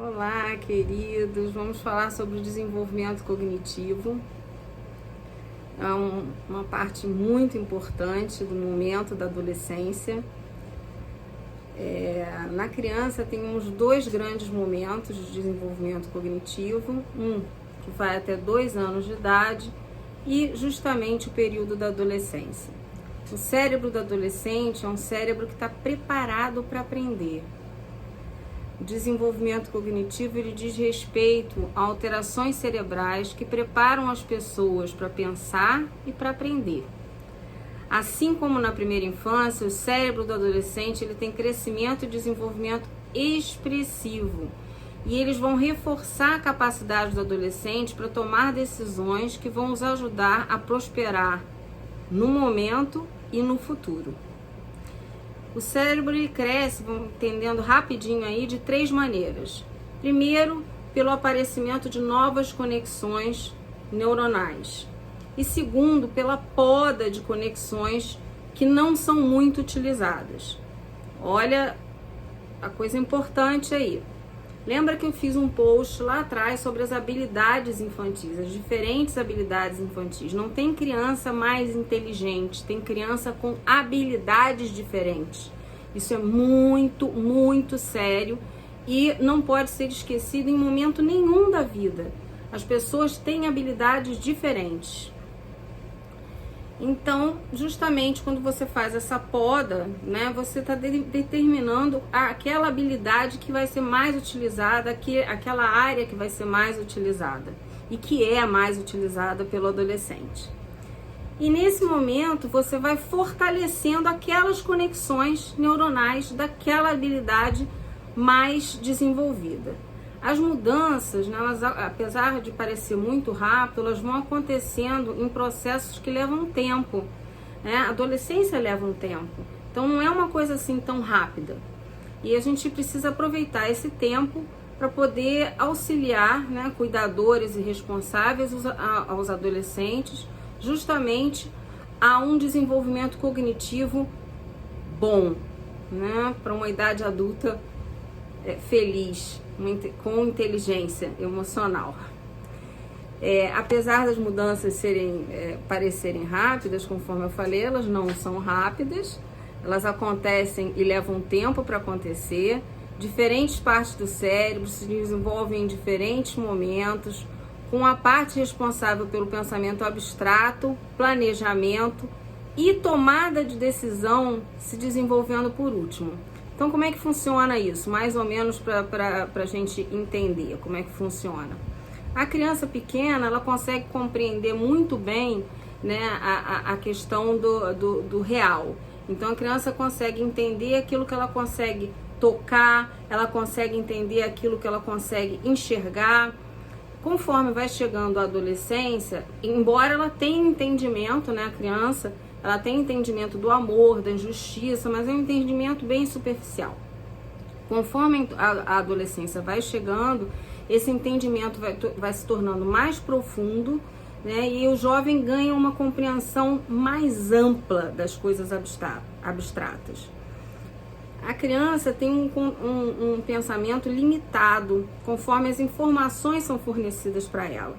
Olá, queridos. Vamos falar sobre o desenvolvimento cognitivo. É uma parte muito importante do momento da adolescência. Na criança temos dois grandes momentos de desenvolvimento cognitivo. Um que vai até 2 anos de idade e justamente o período da adolescência. O cérebro do adolescente é um cérebro que está preparado para aprender. O desenvolvimento cognitivo ele diz respeito a alterações cerebrais que preparam as pessoas para pensar e para aprender. Assim como na primeira infância, o cérebro do adolescente ele tem crescimento e desenvolvimento expressivo. E eles vão reforçar a capacidade do adolescente para tomar decisões que vão os ajudar a prosperar no momento e no futuro. O cérebro ele cresce, vamos entendendo rapidinho aí, de 3 maneiras. Primeiro, pelo aparecimento de novas conexões neuronais. E segundo, pela poda de conexões que não são muito utilizadas. Olha a coisa importante aí. Lembra que eu fiz um post lá atrás sobre as habilidades infantis, as diferentes habilidades infantis. Não tem criança mais inteligente, tem criança com habilidades diferentes. Isso é muito, muito sério e não pode ser esquecido em momento nenhum da vida. As pessoas têm habilidades diferentes. Então, justamente quando você faz essa poda, né, você está determinando aquela habilidade que vai ser mais utilizada, aquela área que vai ser mais utilizada e que é mais utilizada pelo adolescente. E nesse momento você vai fortalecendo aquelas conexões neuronais daquela habilidade mais desenvolvida. As mudanças, né, elas, apesar de parecer muito rápido, elas vão acontecendo em processos que levam tempo. Né? A adolescência leva um tempo. Então não é uma coisa assim tão rápida. E a gente precisa aproveitar esse tempo para poder auxiliar, né, cuidadores e responsáveis aos adolescentes, justamente a um desenvolvimento cognitivo bom, né, para uma idade adulta feliz, com inteligência emocional. Apesar das mudanças parecerem rápidas, conforme eu falei, elas não são rápidas, elas acontecem e levam tempo para acontecer. Diferentes partes do cérebro se desenvolvem em diferentes momentos, com a parte responsável pelo pensamento abstrato, planejamento e tomada de decisão se desenvolvendo por último. Então, como é que funciona isso? Mais ou menos para a gente entender como é que funciona. A criança pequena, ela consegue compreender muito bem, né, a questão do real. Então, a criança consegue entender aquilo que ela consegue tocar, ela consegue entender aquilo que ela consegue enxergar. Conforme vai chegando a adolescência, embora ela tenha entendimento, né, a criança, ela tem entendimento do amor, da injustiça, mas é um entendimento bem superficial. Conforme a adolescência vai chegando, esse entendimento vai se tornando mais profundo, né, e o jovem ganha uma compreensão mais ampla das coisas abstratas. A criança tem um pensamento limitado, conforme as informações são fornecidas para ela.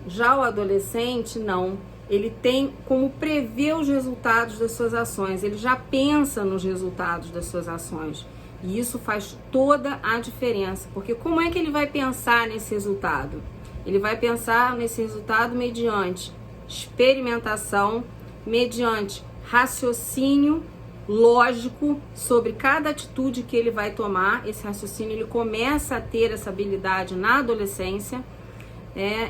Já o adolescente, não. Ele tem como prever os resultados das suas ações, ele já pensa nos resultados das suas ações. E isso faz toda a diferença, porque como é que ele vai pensar nesse resultado? Ele vai pensar nesse resultado mediante experimentação, mediante raciocínio lógico sobre cada atitude que ele vai tomar. Esse raciocínio ele começa a ter essa habilidade na adolescência.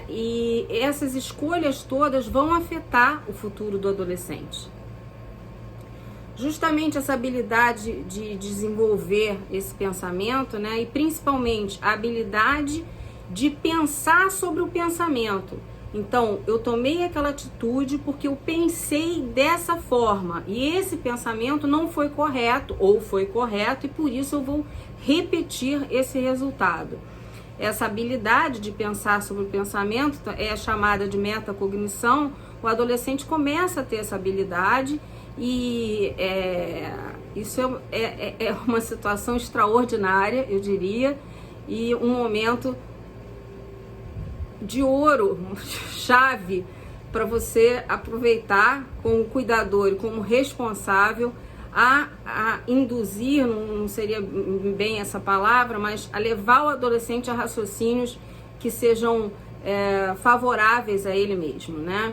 E essas escolhas todas vão afetar o futuro do adolescente. Justamente essa habilidade de desenvolver esse pensamento, né, e principalmente a habilidade de pensar sobre o pensamento. Então, eu tomei aquela atitude porque eu pensei dessa forma e esse pensamento não foi correto ou foi correto e por isso eu vou repetir esse resultado. Essa habilidade de pensar sobre o pensamento é chamada de metacognição. O adolescente começa a ter essa habilidade e isso é uma situação extraordinária, eu diria, e um momento de ouro, chave, para você aproveitar como cuidador e como responsável a induzir, não seria bem essa palavra, mas a levar o adolescente a raciocínios que sejam favoráveis a ele mesmo, né?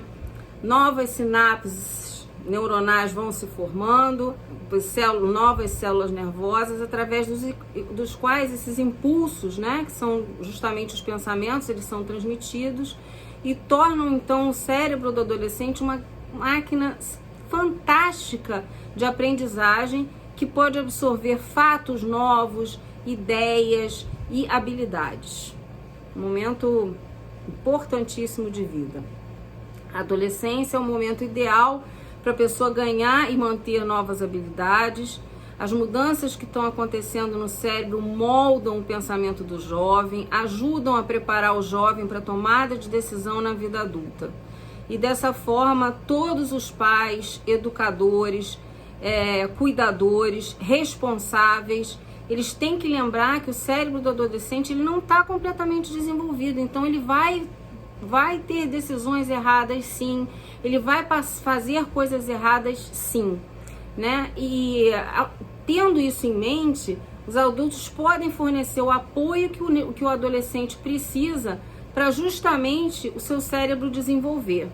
Novas sinapses neuronais vão se formando, novas células nervosas, através dos quais esses impulsos, né, que são justamente os pensamentos, eles são transmitidos e tornam então o cérebro do adolescente uma máquina fantástica de aprendizagem que pode absorver fatos novos, ideias e habilidades. Um momento importantíssimo de vida. A adolescência é o momento ideal para a pessoa ganhar e manter novas habilidades. As mudanças que estão acontecendo no cérebro moldam o pensamento do jovem, ajudam a preparar o jovem para a tomada de decisão na vida adulta. E dessa forma, todos os pais, educadores, cuidadores, responsáveis, eles têm que lembrar que o cérebro do adolescente ele não está completamente desenvolvido, então ele vai ter decisões erradas, sim, ele vai fazer coisas erradas, sim, né? E tendo isso em mente, os adultos podem fornecer o apoio que o adolescente precisa para justamente o seu cérebro desenvolver.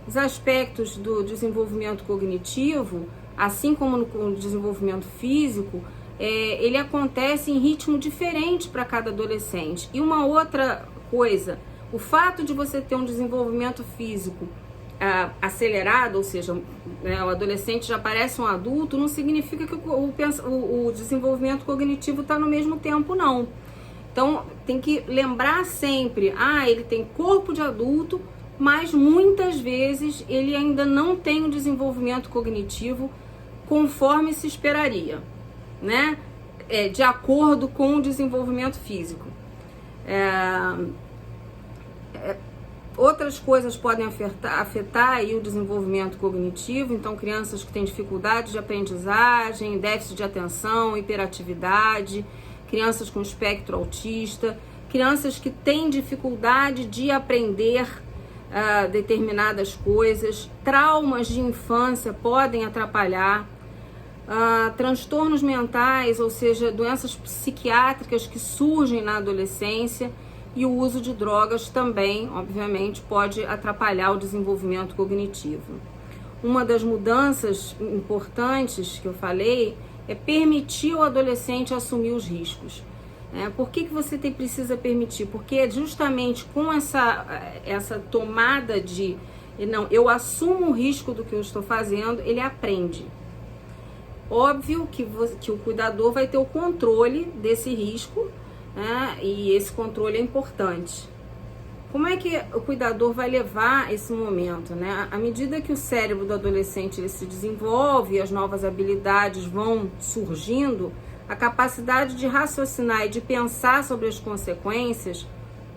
Os aspectos do desenvolvimento cognitivo, assim como no desenvolvimento físico, ele acontece em ritmo diferente para cada adolescente. E uma outra coisa, o fato de você ter um desenvolvimento físico acelerado, ou seja, o adolescente já parece um adulto, não significa que o desenvolvimento cognitivo está no mesmo tempo, não. Então, tem que lembrar sempre, ele tem corpo de adulto, mas muitas vezes ele ainda não tem um desenvolvimento cognitivo conforme se esperaria, né? De acordo com o desenvolvimento físico. Outras coisas podem afetar aí o desenvolvimento cognitivo, então crianças que têm dificuldade de aprendizagem, déficit de atenção, hiperatividade, crianças com espectro autista, crianças que têm dificuldade de aprender determinadas coisas, traumas de infância podem atrapalhar, transtornos mentais, ou seja, doenças psiquiátricas que surgem na adolescência, e o uso de drogas também, obviamente, pode atrapalhar o desenvolvimento cognitivo. Uma das mudanças importantes que eu falei é permitir o adolescente assumir os riscos. Por que você precisa permitir? Porque justamente com essa tomada de eu assumo o risco do que eu estou fazendo, ele aprende. Óbvio que o cuidador vai ter o controle desse risco, e esse controle é importante. Como é que o cuidador vai levar esse momento, né? À medida que o cérebro do adolescente ele se desenvolve, as novas habilidades vão surgindo, a capacidade de raciocinar e de pensar sobre as consequências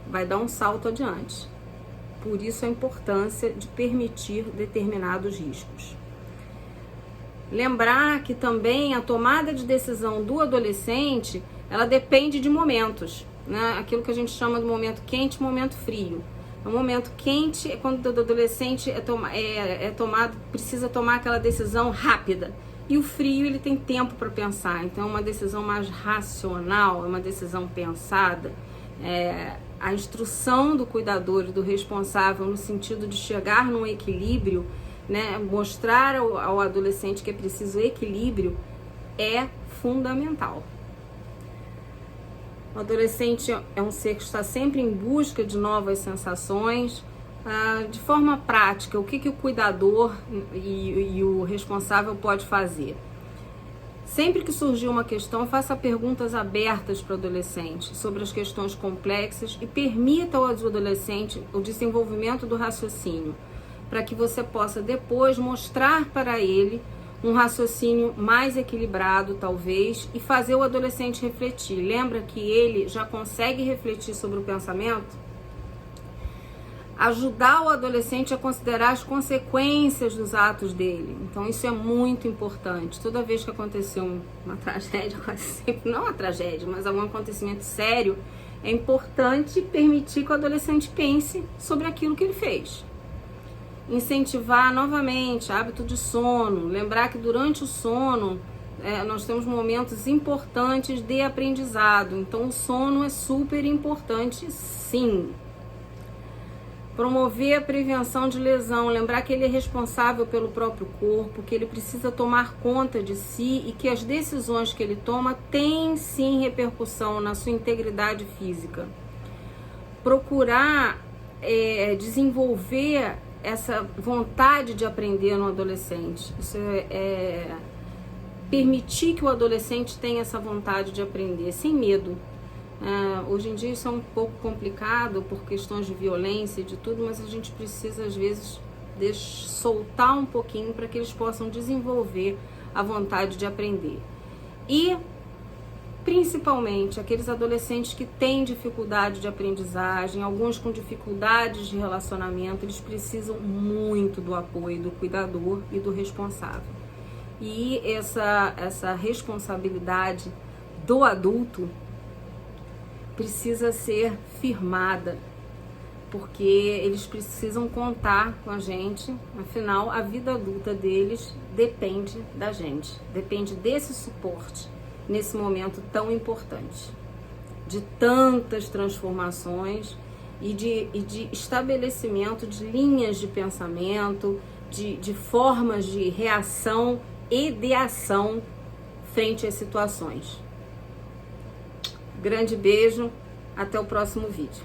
vai dar um salto adiante. Por isso a importância de permitir determinados riscos. Lembrar que também a tomada de decisão do adolescente, ela depende de momentos, né? Aquilo que a gente chama de momento quente e momento frio. O momento quente é quando o adolescente precisa tomar aquela decisão rápida. E o frio, ele tem tempo para pensar. Então, é uma decisão mais racional, é uma decisão pensada. A instrução do cuidador e do responsável no sentido de chegar num equilíbrio, né? Mostrar ao adolescente que é preciso equilíbrio é fundamental. O adolescente é um ser que está sempre em busca de novas sensações. De forma prática, o que o cuidador e o responsável pode fazer? Sempre que surgir uma questão, faça perguntas abertas para o adolescente sobre as questões complexas e permita ao adolescente o desenvolvimento do raciocínio, para que você possa depois mostrar para ele um raciocínio mais equilibrado, talvez, e fazer o adolescente refletir. Lembra que ele já consegue refletir sobre o pensamento? ajudar o adolescente a considerar as consequências dos atos dele. Então isso é muito importante. Toda vez que aconteceu uma tragédia, quase sempre, não uma tragédia, mas algum acontecimento sério, é importante permitir que o adolescente pense sobre aquilo que ele fez. Incentivar novamente hábito de sono, lembrar que durante o sono nós temos momentos importantes de aprendizado, então o sono é super importante, sim. Promover a prevenção de lesão, lembrar que ele é responsável pelo próprio corpo, que ele precisa tomar conta de si e que as decisões que ele toma têm sim repercussão na sua integridade física. Procurar desenvolver essa vontade de aprender no adolescente. Isso permitir que o adolescente tenha essa vontade de aprender, sem medo. Hoje em dia isso é um pouco complicado por questões de violência e de tudo, mas a gente precisa às vezes soltar um pouquinho para que eles possam desenvolver a vontade de aprender. E principalmente aqueles adolescentes que têm dificuldade de aprendizagem, alguns com dificuldades de relacionamento, eles precisam muito do apoio do cuidador e do responsável. E essa responsabilidade do adulto precisa ser firmada, porque eles precisam contar com a gente, afinal a vida adulta deles depende da gente, depende desse suporte nesse momento tão importante, de tantas transformações e de estabelecimento de linhas de pensamento, de formas de reação e de ação frente às situações. Grande beijo, até o próximo vídeo.